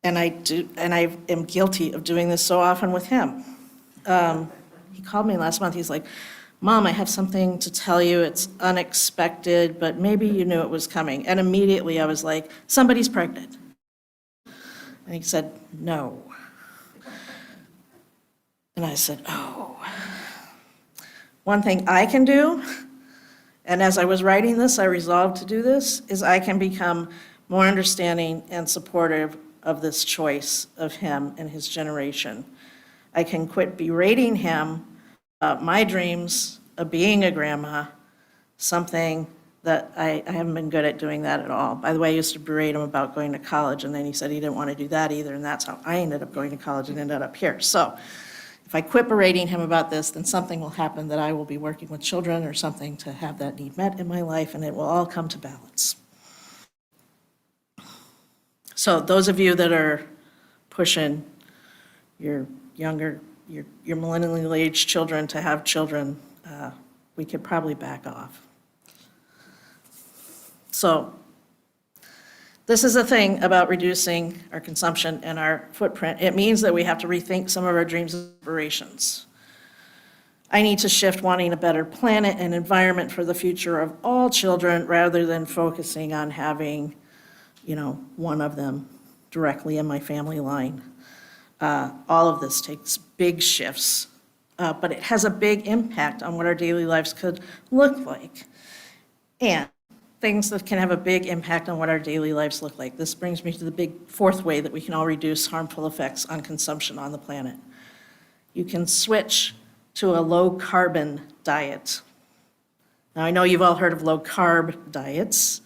Speaker 2: And I am guilty of doing this so often with him. He called me last month. He's like, "Mom, I have something to tell you. It's unexpected, but maybe you knew it was coming." And immediately I was like, "Somebody's pregnant." And he said, "No." And I said, "Oh." One thing I can do, and as I was writing this, I resolved to do this, is I can become more understanding and supportive of this choice of him and his generation. I can quit berating him about my dreams of being a grandma, something that I haven't been good at doing that at all. By the way, I used to berate him about going to college, and then he said he didn't want to do that either, and that's how I ended up going to college and ended up here. So if I quit berating him about this, then something will happen that I will be working with children or something to have that need met in my life, and it will all come to balance. So those of you that are pushing your younger, your millennial age children to have children, we could probably back off. So this is the thing about reducing our consumption and our footprint. It means that we have to rethink some of our dreams and aspirations. I need to shift wanting a better planet and environment for the future of all children rather than focusing on having, one of them directly in my family line. All of this takes big shifts, but it has a big impact on what our daily lives could look like. And things that can have a big impact on what our daily lives look like. This brings me to the big fourth way that we can all reduce harmful effects on consumption on the planet. You can switch to a low-carbon diet. Now, I know you've all heard of low-carb diets.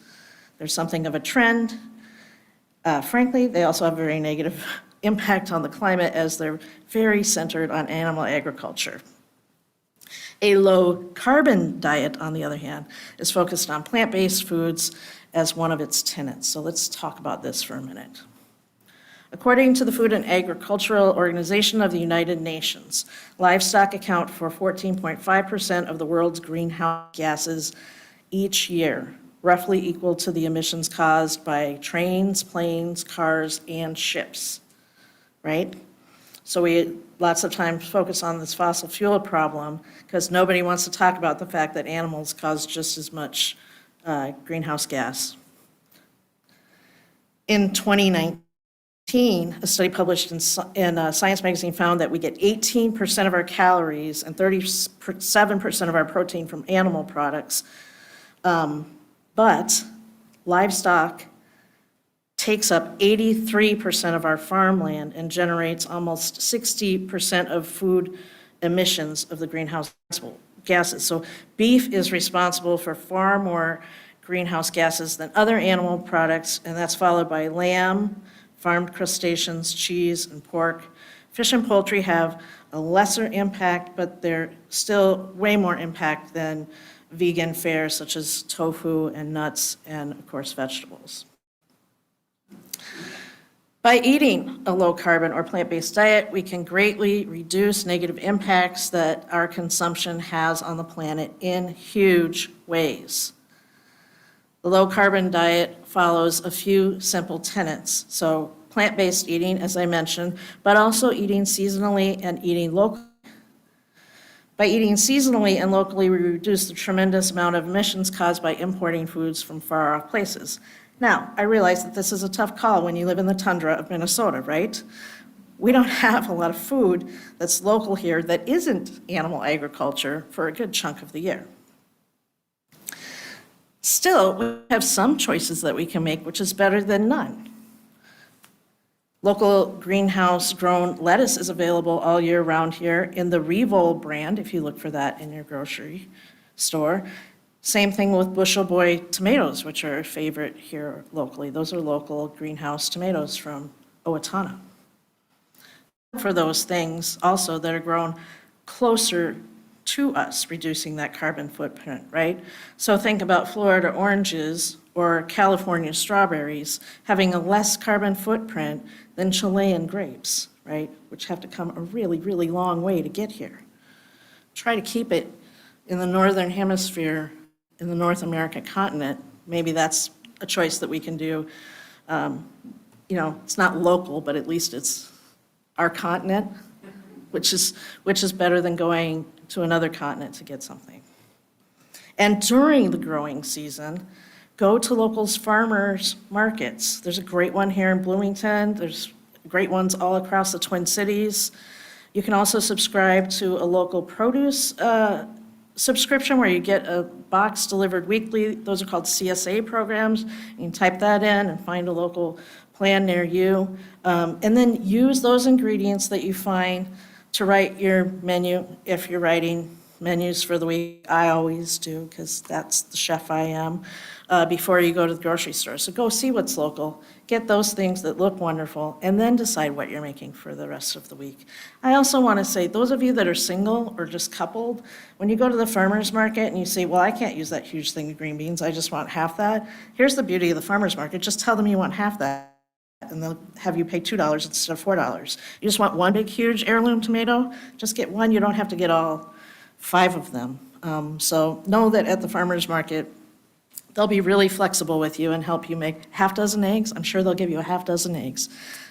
Speaker 2: There's something of a trend. Frankly, they also have a very negative impact on the climate as they're very centered on animal agriculture. A low-carbon diet, on the other hand, is focused on plant-based foods as one of its tenets. So let's talk about this for a minute. According to the Food and Agricultural Organization of the United Nations, livestock account for 14.5% of the world's greenhouse gases each year, roughly equal to the emissions caused by trains, planes, cars, and ships, right? So we lots of times focus on this fossil fuel problem because nobody wants to talk about the fact that animals cause just as much greenhouse gas. In 2019, a study published in Science magazine found that we get 18% of our calories and 37% of our protein from animal products, but livestock takes up 83% of our farmland and generates almost 60% of food emissions of the greenhouse gases. So beef is responsible for far more greenhouse gases than other animal products, and that's followed by lamb, farmed crustaceans, cheese, and pork. Fish and poultry have a lesser impact, but they're still way more impact than vegan fare such as tofu and nuts and, of course, vegetables. By eating a low-carbon or plant-based diet, we can greatly reduce negative impacts that our consumption has on the planet in huge ways. The low-carbon diet follows a few simple tenets. So plant-based eating, as I mentioned, but also eating seasonally and eating locally. By eating seasonally and locally, we reduce the tremendous amount of emissions caused by importing foods from far-off places. Now, I realize that this is a tough call when you live in the tundra of Minnesota, right? We don't have a lot of food that's local here that isn't animal agriculture for a good chunk of the year. Still, we have some choices that we can make, which is better than none. Local greenhouse-grown lettuce is available all year round here in the Revol brand, if you look for that in your grocery store. Same thing with Bushel Boy tomatoes, which are a favorite here locally. Those are local greenhouse tomatoes from Owatonna. For those things also that are grown closer to us, reducing that carbon footprint, right? So think about Florida oranges or California strawberries having a less carbon footprint than Chilean grapes, right? Which have to come a really, really long way to get here. Try to keep it in the northern hemisphere, in the North America continent. Maybe that's a choice that we can do. It's not local, but at least it's our continent, which is better than going to another continent to get something. And during the growing season, go to locals' farmers markets. There's a great one here in Bloomington. There's great ones all across the Twin Cities. You can also subscribe to a local produce subscription where you get a box delivered weekly. Those are called CSA programs. You can type that in and find a local plan near you. And then use those ingredients that you find to write your menu if you're writing menus for the week. I always do because that's the chef I am before you go to the grocery store. So go see what's local, get those things that look wonderful, and then decide what you're making for the rest of the week. I also want to say, those of you that are single or just coupled, when you go to the farmer's market and you say, well, I can't use that huge thing of green beans, I just want half that. Here's the beauty of the farmer's market. Just tell them you want half that, and they'll have you pay $2 instead of $4. You just want one big, huge heirloom tomato? Just get one. You don't have to get all 5 of them. So know that at the farmer's market, they'll be really flexible with you and help you make half dozen eggs. I'm sure they'll give you a half dozen eggs.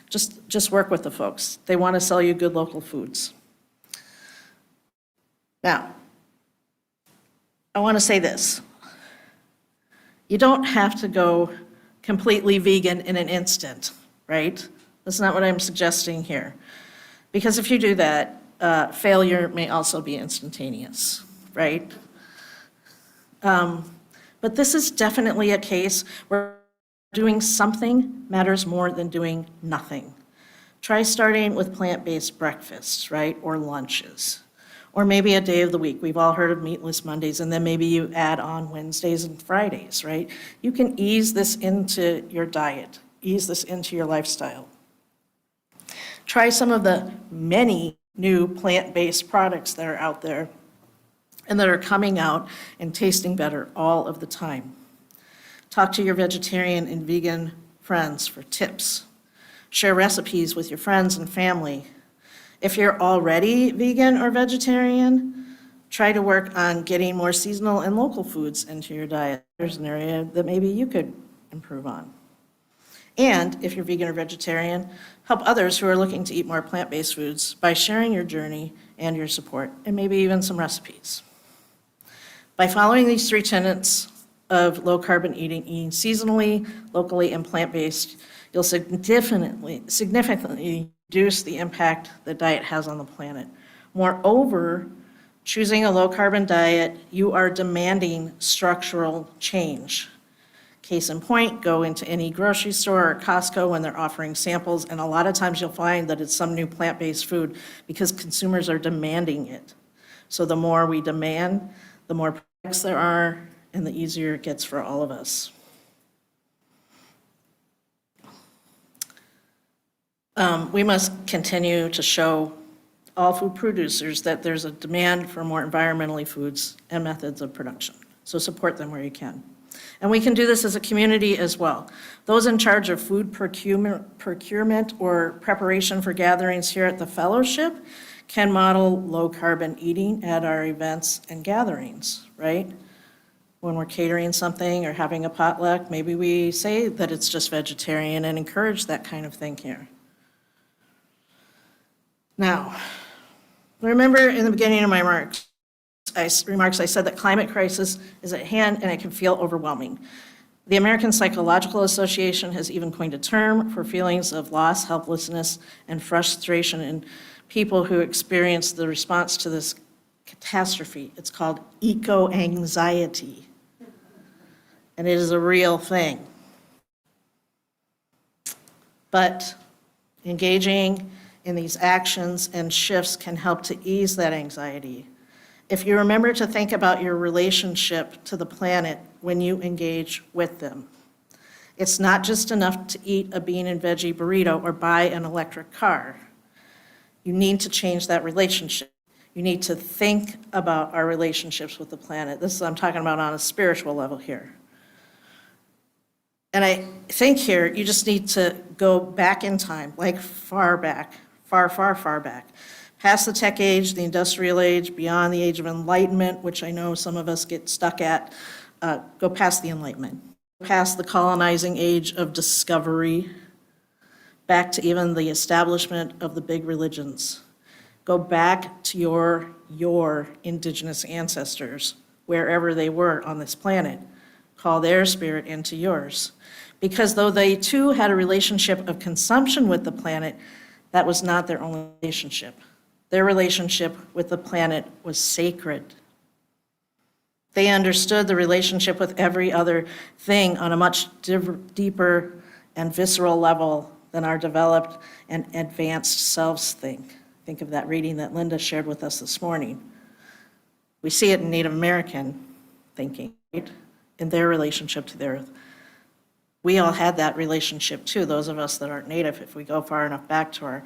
Speaker 2: Just work with the folks. They want to sell you good local foods. Now, I want to say this. You don't have to go completely vegan in an instant, right? That's not what I'm suggesting here. Because if you do that, failure may also be instantaneous, right? But this is definitely a case where doing something matters more than doing nothing. Try starting with plant-based breakfasts, right, or lunches, or maybe a day of the week. We've all heard of meatless Mondays, and then maybe you add on Wednesdays and Fridays, right? You can ease this into your diet, ease this into your lifestyle. Try some of the many new plant-based products that are out there and that are coming out and tasting better all of the time. Talk to your vegetarian and vegan friends for tips. Share recipes with your friends and family. If you're already vegan or vegetarian, Try to work on getting more seasonal and local foods into your diet. There's an area that maybe you could improve on. And if you're vegan or vegetarian, help others who are looking to eat more plant-based foods by sharing your journey and your support, and maybe even some recipes. By following these 3 tenets of low-carbon eating seasonally, locally, and plant-based, you'll significantly reduce the impact that diet has on the planet. Moreover, choosing a low-carbon diet, you are demanding structural change. Case in point, go into any grocery store or Costco when they're offering samples, and a lot of times you'll find that it's some new plant-based food because consumers are demanding it. So the more we demand, the more products there are, and the easier it gets for all of us. We must continue to show all food producers that there's a demand for more environmentally foods and methods of production. So support them where you can. And we can do this as a community as well. Those in charge of food procurement or preparation for gatherings here at the fellowship can model low-carbon eating at our events and gatherings, right? When we're catering something or having a potluck, maybe we say that it's just vegetarian and encourage that kind of thing here. Now, remember in the beginning of my remarks, I said that climate crisis is at hand and it can feel overwhelming. The American Psychological Association has even coined a term for feelings of loss, helplessness, and frustration in people who experience the response to this catastrophe. It's called eco-anxiety, and it is a real thing. But engaging in these actions and shifts can help to ease that anxiety. If you remember to think about your relationship to the planet when you engage with them. It's not just enough to eat a bean and veggie burrito or buy an electric car. You need to change that relationship. You need to think about our relationships with the planet. This is, I'm talking about on a spiritual level here. And I think here, you just need to go back in time, like far back, far, far, far back. Past the tech age, the industrial age, beyond the age of enlightenment, which I know some of us get stuck at, go past the enlightenment, past the colonizing age of discovery, back to even the establishment of the big religions. Go back to your indigenous ancestors, wherever they were on this planet. Call their spirit into yours. Because though they too had a relationship of consumption with the planet, that was not their only relationship. Their relationship with the planet was sacred. They understood the relationship with every other thing on a much deeper and visceral level than our developed and advanced selves think. Think of that reading that Linda shared with us this morning. We see it in Native American thinking, right? In their relationship to the earth. We all had that relationship too, those of us that aren't Native, if we go far enough back to our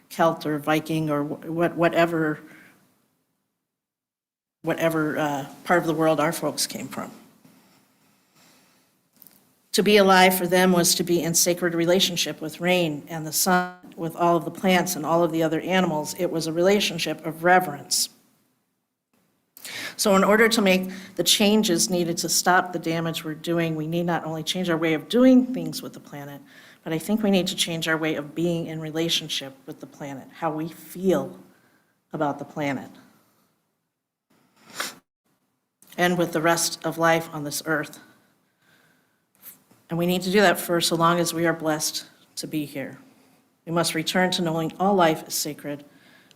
Speaker 2: Celt or Viking or whatever part of the world our folks came from. To be alive for them was to be in sacred relationship with rain and the sun, with all of the plants and all of the other animals. It was a relationship of reverence. So in order to make the changes needed to stop the damage we're doing, we need not only change our way of doing things with the planet, but I think we need to change our way of being in relationship with the planet, how we feel about the planet, and with the rest of life on this earth. And we need to do that for so long as we are blessed to be here. We must return to knowing all life is sacred,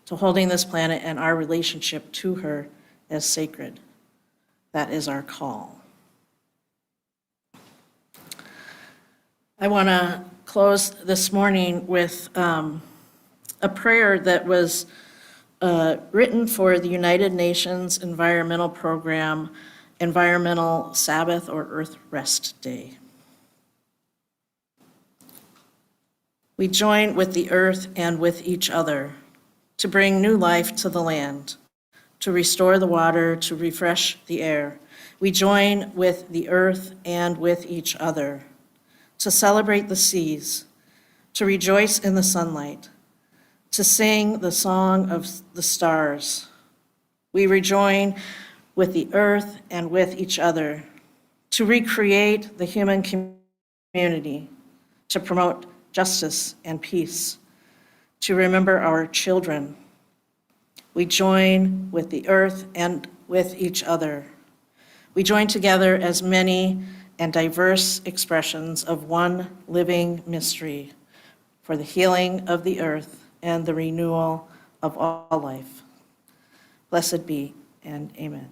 Speaker 2: to holding this planet and our relationship to her as sacred. That is our call. I want to close this morning with a prayer that was written for the United Nations Environmental Program, Environmental Sabbath or Earth Rest Day. We join with the earth and with each other to bring new life to the land, to restore the water, to refresh the air. We join with the earth and with each other to celebrate the seas, to rejoice in the sunlight, to sing the song of the stars. We rejoin with the earth and with each other to recreate the human community, to promote justice and peace, to remember our children. We join with the earth and with each other. We join together as many and diverse expressions of one living mystery for the healing of the earth and the renewal of all life. Blessed be and amen.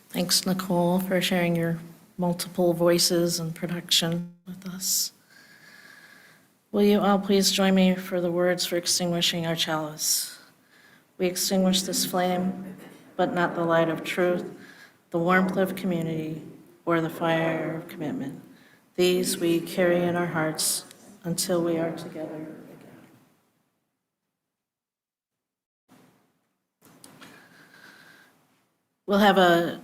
Speaker 2: Thanks, Nicole, for sharing your multiple voices and production with us. Will you all please join me for the words for extinguishing our chalice? We extinguish this flame, but not the light of truth, the warmth of community, or the fire of commitment. These we carry in our hearts until we are together again. We'll have a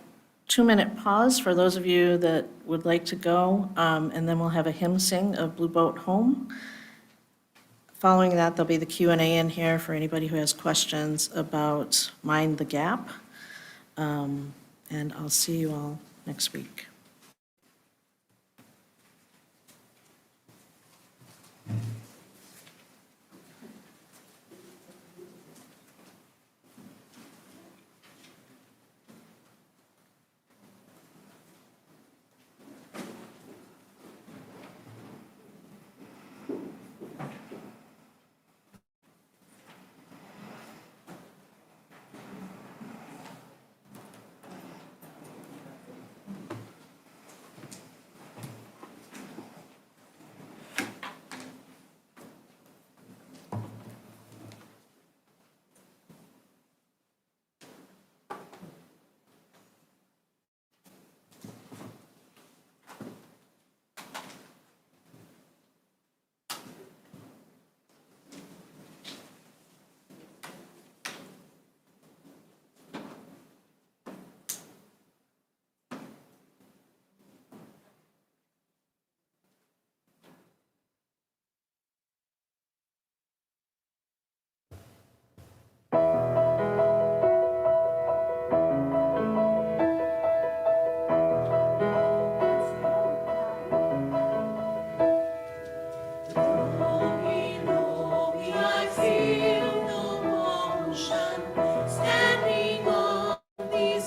Speaker 2: 2-minute pause for those of you that would like to go, and then we'll have a hymn sing of Blue Boat Home. Following that, there'll be the Q&A in here for anybody who has questions about Mind the Gap. And I'll see you all next week.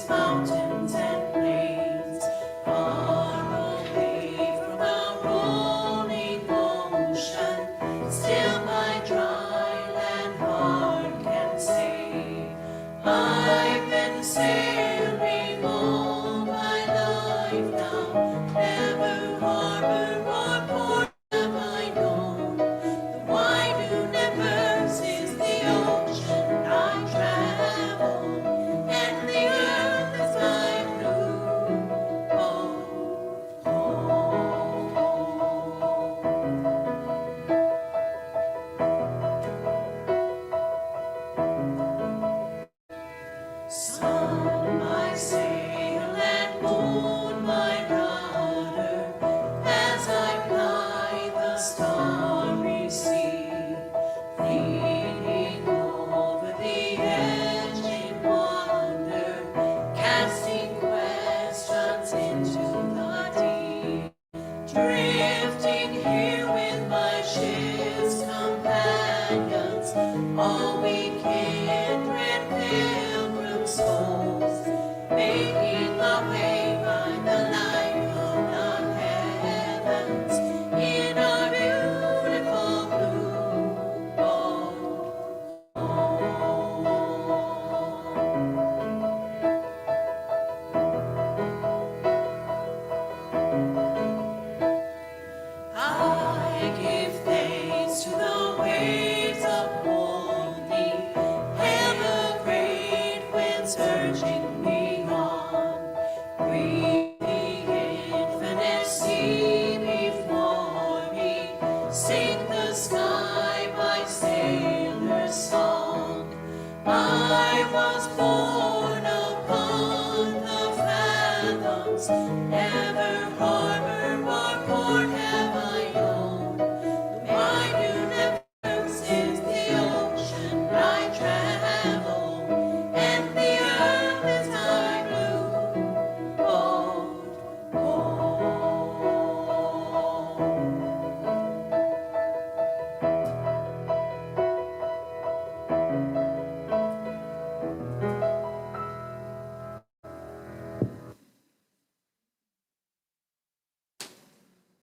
Speaker 3: mountain.